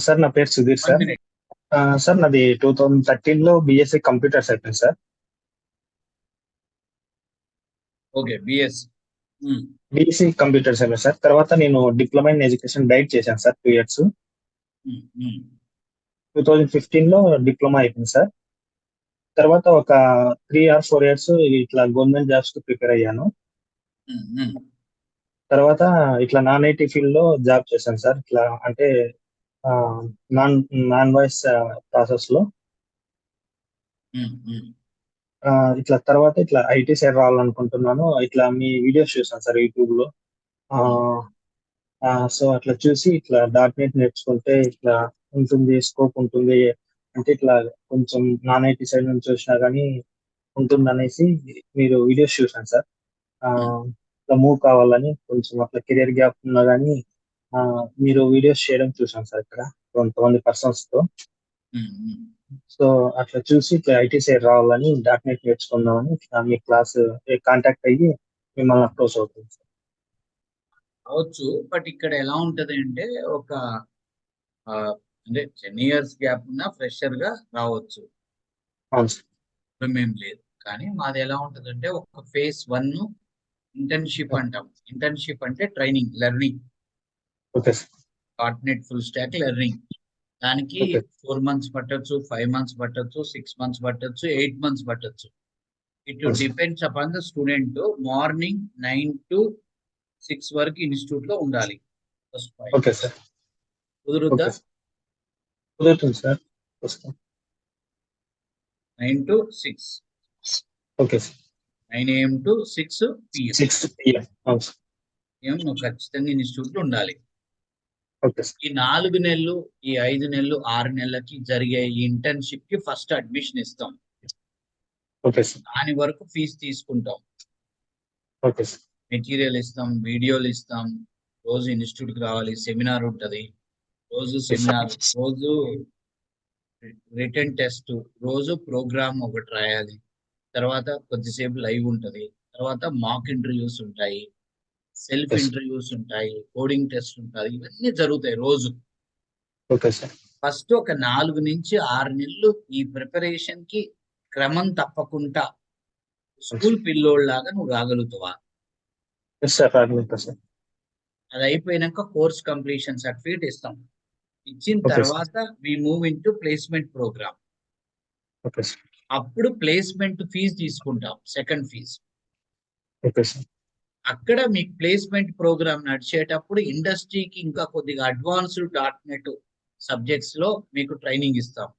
Sir నా పేరు Sudheer one sir. Minute. Sir నాది 2013లో బీఎస్సీ కంప్యూటర్స్ అయిపోయింది sir. Okay, BS. BSc computers అయిపోయింది సార్. తర్వాత నేను డిప్లొమా ఇన్ ఎడ్యుకేషన్ డైట్ చేశాను సార్ 2 years. 2015లో డిప్లొమా అయిపోయింది సార్. తర్వాత ఒక 3 or 4 years ఇట్లా గవర్నమెంట్ జాబ్స్ కి ప్రిపేర్ అయ్యాను. తర్వాత ఇట్లా నాన్ ఐటీ ఫీల్డ్ లో జాబ్ చేశాను సార్. ఇట్లా అంటే నాన్ నాన్ వాయిస్ ప్రాసెస్ లో. ఇట్లా తర్వాత ఇట్లా ఐటీ సైడ్ రావాలనుకుంటున్నాను. ఇట్లా మీ వీడియోస్ చూసాను సార్ యూట్యూబ్ లో. సో అట్లా చూసి ఇట్లా .NET నేర్చుకుంటే ఇట్లా ఉంటుంది, స్కోప్ ఉంటుంది అంటే ఇట్లా కొంచెం నాన్ ఐటీ సైడ్ నుంచి వచ్చినా కానీ ఉంటుంది అనేసి మీరు వీడియోస్ చూసాను సార్. ఇట్లా మూవ్ కావాలని కొంచెం అట్లా కెరియర్ గ్యాప్ ఉన్నా కానీ మీరు వీడియోస్ చేయడం చూసాను సార్ ఇక్కడ కొంతమంది పర్సన్స్ తో. సో అట్లా చూసి ఇట్లా ఐటీ సైడ్ రావాలని .NET నేర్చుకుందామని ఇట్లా మీ క్లాస్ కాంటాక్ట్ అయ్యి మిమ్మల్ని అప్రోచ్ అవుతుంది సార్. అవచ్చు, బట్ ఇక్కడ ఎలా ఉంటది అంటే ఒక అంటే 10 years గ్యాప్ ఉన్న ఫ్రెషర్ గా రావచ్చు. అవును సార్. మేము లేదు, కానీ మాది ఎలా ఉంటది అంటే ఒక phase 1 ఇంటర్న్షిప్ అంటాం. ఇంటర్న్షిప్ అంటే training, learning. Okay sir. .NET full stock learning. దానికి 4 months పట్టొచ్చు, 5 months పట్టొచ్చు, 6 months పట్టొచ్చు, 8 months పట్టొచ్చు. It depends upon the student. Morning 9 to 6 వరకు ఇన్స్టిట్యూట్ లో ఉండాలి. Okay sir. కుదురుద్దా? కుదురుతుంది sir. 9 to 6. Okay sir. 9 AM to 6 PM. 6 PM. అవును సార్. నువ్వు ఖచ్చితంగా ఇన్స్టిట్యూట్ లో ఉండాలి. Okay sir. ఈ 4 నెలలు, ఈ 5 నెలలు, 6 నెలలకి జరిగే ఈ ఇంటర్న్షిప్ కి ఫస్ట్ అడ్మిషన్ ఇస్తాం. Okay sir. దాని వరకు ఫీజు తీసుకుంటాం. Okay sir. మెటీరియల్ ఇస్తాం, వీడియోలు ఇస్తాం. రోజు ఇన్స్టిట్యూట్ కి రావాలి, సెమినార్ ఉంటది. రోజు సెమినార్, రోజు రిటర్న్ టెస్ట్, రోజు ప్రోగ్రామ్ ఒకటి రాయాలి. తర్వాత కొద్దిసేపు లైవ్ ఉంటది. తర్వాత మాక్ ఇంటర్వ్యూస్ ఉంటాయి, సెల్ఫ్ ఇంటర్వ్యూస్ ఉంటాయి, కోడింగ్ టెస్ట్ ఉంటాయి. ఇవన్నీ జరుగుతాయి రోజు. Okay sir. ఫస్ట్ ఒక 4 నుంచి 6 నెలలు ఈ ప్రిపరేషన్ కి క్రమం తప్పకుండా స్కూల్ పిల్లోళ్ళలాగా నువ్వు రాగలుగుతావా? అది అయిపోయినాక కోర్స్ కంప్లీషన్ సర్టిఫికేట్ ఇస్తాం. ఇచ్చిన తర్వాత we move into placement programme. అప్పుడు ప్లేస్మెంట్ ఫీజు తీసుకుంటాం, సెకండ్ ఫీజు. అక్కడ మీకు ప్లేస్మెంట్ ప్రోగ్రామ్ నడిచేటప్పుడు ఇండస్ట్రీకి ఇంకా కొద్దిగా అడ్వాన్స్డ్ .NET సబ్జెక్ట్స్ లో మీకు ట్రైనింగ్ ఇస్తాం.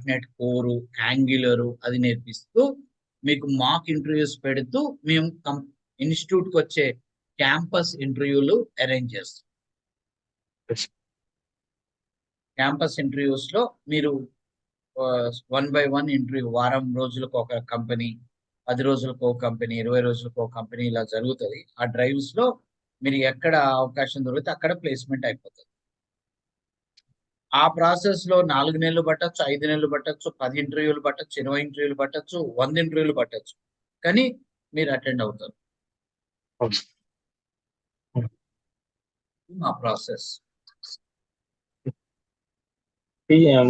.NET కోరు, యాంగ్యులర్ అది నేర్పిస్తూ మీకు మాక్ ఇంటర్వ్యూస్ పెడుతూ మేము ఇన్స్టిట్యూట్ కి వచ్చే క్యాంపస్ ఇంటర్వ్యూలు అరేంజ్ చేస్తాం. క్యాంపస్ ఇంటర్వ్యూస్ లో మీరు 1 by 1 ఇంటర్వ్యూ, వారం రోజులకు ఒక కంపెనీ, 10 రోజులకు ఒక కంపెనీ, 20 రోజులకు ఒక కంపెనీ ఇలా జరుగుతుంది. ఆ డ్రైవ్స్ లో మీరు ఎక్కడ అవకాశం దొరికితే అక్కడ ప్లేస్మెంట్ అయిపోతుంది. ఆ ప్రాసెస్ లో 4 నెలలు పట్టచ్చు, 5 నెలలు పట్టచ్చు, 10 ఇంటర్వ్యూలు పట్టచ్చు, 20 ఇంటర్వ్యూలు పట్టచ్చు, 100 ఇంటర్వ్యూలు పట్టచ్చు. కానీ మీరు అటెండ్ అవుతారు. మా ప్రాసెస్.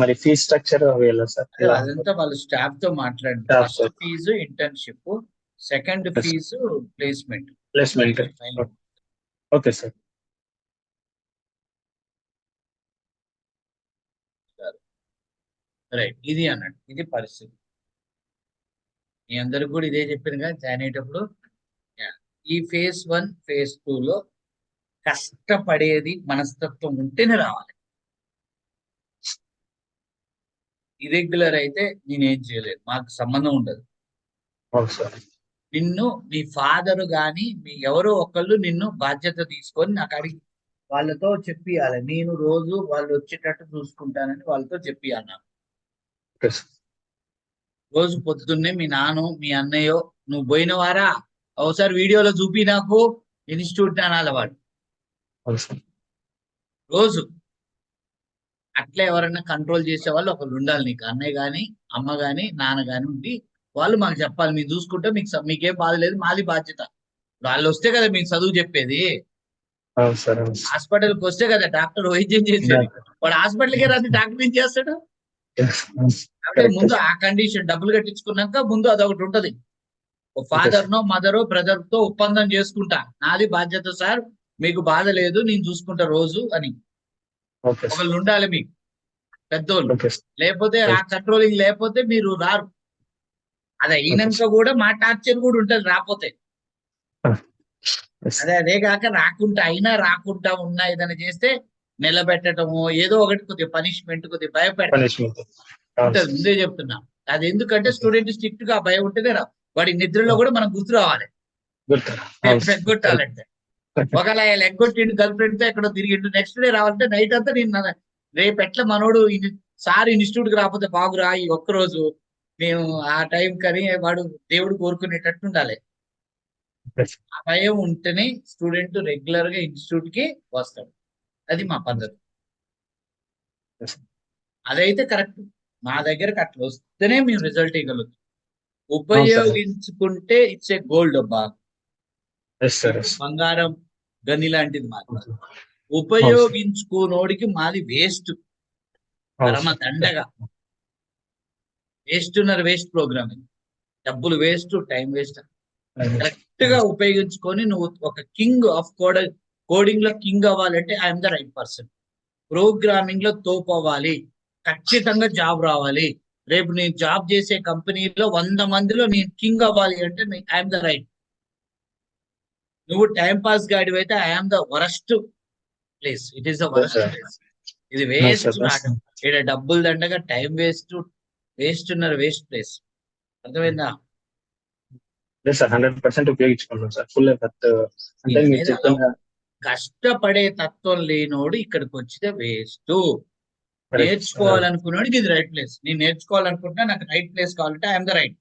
మరి ఫీజ్ స్ట్రక్చర్ అదంతా వాళ్ళ స్టాఫ్ తో మాట్లాడండి. First fee internship, second fee placement. Okay sir. Right, ఇది అన్నట్టు, ఇది పరిస్థితి. మీ అందరికి కూడా ఇదే చెప్పాను కదా జాయిన్ అయ్యేటప్పుడు. ఈ phase 1, phase 2లో కష్టపడేది మనస్తత్వం ఉంటేనే రావాలి. ఇరెగ్యులర్ అయితే నేనేం చేయలేదు, మాకు సంబంధం ఉండదు. నిన్ను మీ ఫాదర్ గాని మీ ఎవరో ఒకళ్ళు నిన్ను బాధ్యత తీసుకొని నాకు అడిగి వాళ్ళతో చెప్పియాలి. నేను రోజు వాళ్ళు వచ్చేటట్టు చూసుకుంటానని వాళ్ళతో చెప్పియాలి. రోజు పొద్దున్నే మీ నాన్న, మీ అన్నయ్యో నువ్వు పోయినవారా ఒకసారి వీడియోలో చూపి నాకు ఇన్స్టిట్యూట్ అనాలి వాడు. రోజు అట్లా ఎవరైనా కంట్రోల్ చేసే వాళ్ళు ఒకళ్ళు ఉండాలి నీకు. అన్నయ్య గాని, అమ్మ గాని, నాన్న గాని ఉండి వాళ్ళు మాకు చెప్పాలి. మేము చూసుకుంటే మీకేం బాధ లేదు, మాది బాధ్యత. వాళ్ళు వస్తే కదా మీకు చదువు చెప్పేది. అవును సార్, అవును సార్. హాస్పిటల్కి వస్తే కదా డాక్టర్ వైద్యం చేసేది. వాడు హాస్పిటల్కే రాదు, డాక్టర్ ఏం చేస్తాడు? కాబట్టి కరెక్ట్ ముందు సార్. ఆ కండిషన్ డబ్బులు కట్టించుకున్నాక ముందు అదొకటి ఉంటది. Oh okay father sir. No మదరో బ్రదర్ తో ఒప్పందం చేసుకుంటా, నాది బాధ్యత సార్, మీకు బాధ లేదు నేను చూసుకుంటా రోజు అని. Okay sir. ఒకళ్ళు ఉండాలి మీకు పెద్దోళ్ళు. Okay sir. లేకపోతే ఆ రైట్. కంట్రోలింగ్ లేకపోతే మీరు రారు. అది ఓకే అయినాక సార్. కూడా మా టార్చర్ కూడా ఉంటది రాపోతే. ఎస్. అదే కాక రాకుండా అయినా రాకుండా ఉన్నా ఏదైనా చేస్తే నిలబెట్టడము ఏదో ఒకటి కొద్దిగా పనిష్మెంట్ కొద్దిగా భయపెడతారు. పనిష్మెంట్. అవును ఉంటది సార్. ముందే చెప్తున్నా. అది ఎందుకంటే ఓకే. స్టూడెంట్ స్ట్రిక్ట్ గా ఆ భయం ఉంటేనే రా. వాడి నిద్రలో కూడా మనం గుర్తు రావాలి గుర్తు. అవును రేపు సార్. కరెక్ట్. ఎగ్గొట్టాలంటే. ఒకవేళ ఆయన ఎగ్గొట్టిండు గర్ల్ ఫ్రెండ్ తో ఎక్కడో తిరిగిండు, నెక్స్ట్ డే రావాలంటే నైట్ అంతా నేను రేపు ఎట్లా మనోడు సార్ ఇన్స్టిట్యూట్ కి రాకపోతే బాగురా ఈ ఒక్క రోజు మేము ఆ టైం కని వాడు దేవుడు కోరుకునేటట్టు ఉండాలి. Yes. ఆ భయం ఉంటేనే స్టూడెంట్ రెగ్యులర్ గా ఇన్స్టిట్యూట్ కి వస్తాడు. అది మా పద్ధతి. Yes. అదైతే కరెక్ట్. మా దగ్గరకు అట్లా వస్తేనే మేము రిజల్ట్ ఇవ్వగలుగుతాం. అవును సార్. ఉపయోగించుకుంటే ఇట్స్ ఏ గోల్డ్ అబ్బా. Yes sir, yes. బంగారం గని లాంటిది మాది. అవును సార్. ఉపయోగించుకోనోడికి మాది వేస్ట్, అవును పరమ సార్. దండగా. Waste programming. డబ్బులు వేస్ట్, టైం వేస్ట్. కరెక్ట్ గా ఉపయోగించుకొని నువ్వు ఒక కింగ్ ఆఫ్ కోడింగ్ లో కింగ్ అవ్వాలంటే I'm the right person. Programming లో తోపు అవ్వాలి, ఖచ్చితంగా జాబ్ రావాలి. రేపు నేను జాబ్ చేసే కంపెనీలో 100 మందిలో నేను కింగ్ అవ్వాలి అంటే ఐఎమ్ ద రైట్. నువ్వు టైం పాస్ గాడివి అయితే I'm the worst place. It is the No, worst sir. Place. ఇది No, sir. వేస్ట్ That's రావడం. ఇక్కడ డబ్బులు దండగా టైం వేస్ట్, ఉన్నారు వేస్ట్ ప్లేస్. అర్థమైందా? లేదు సార్, 100% ఉపయోగించుకుంటాం సార్. ఫుల్ ఎఫర్ట్ అంటే దీని మీరు మీద చెప్పిన కష్టపడే తత్వం లేనోడు ఇక్కడికి వచ్చితే వేస్ట్. కరెక్ట్. నేర్చుకోవాలనుకున్నాడికి ఇది రైట్ ప్లేస్. నేను నేర్చుకోవాలనుకుంటున్నా, నాకు రైట్ ప్లేస్ కావాలంటే ఐఎమ్ ద రైట్.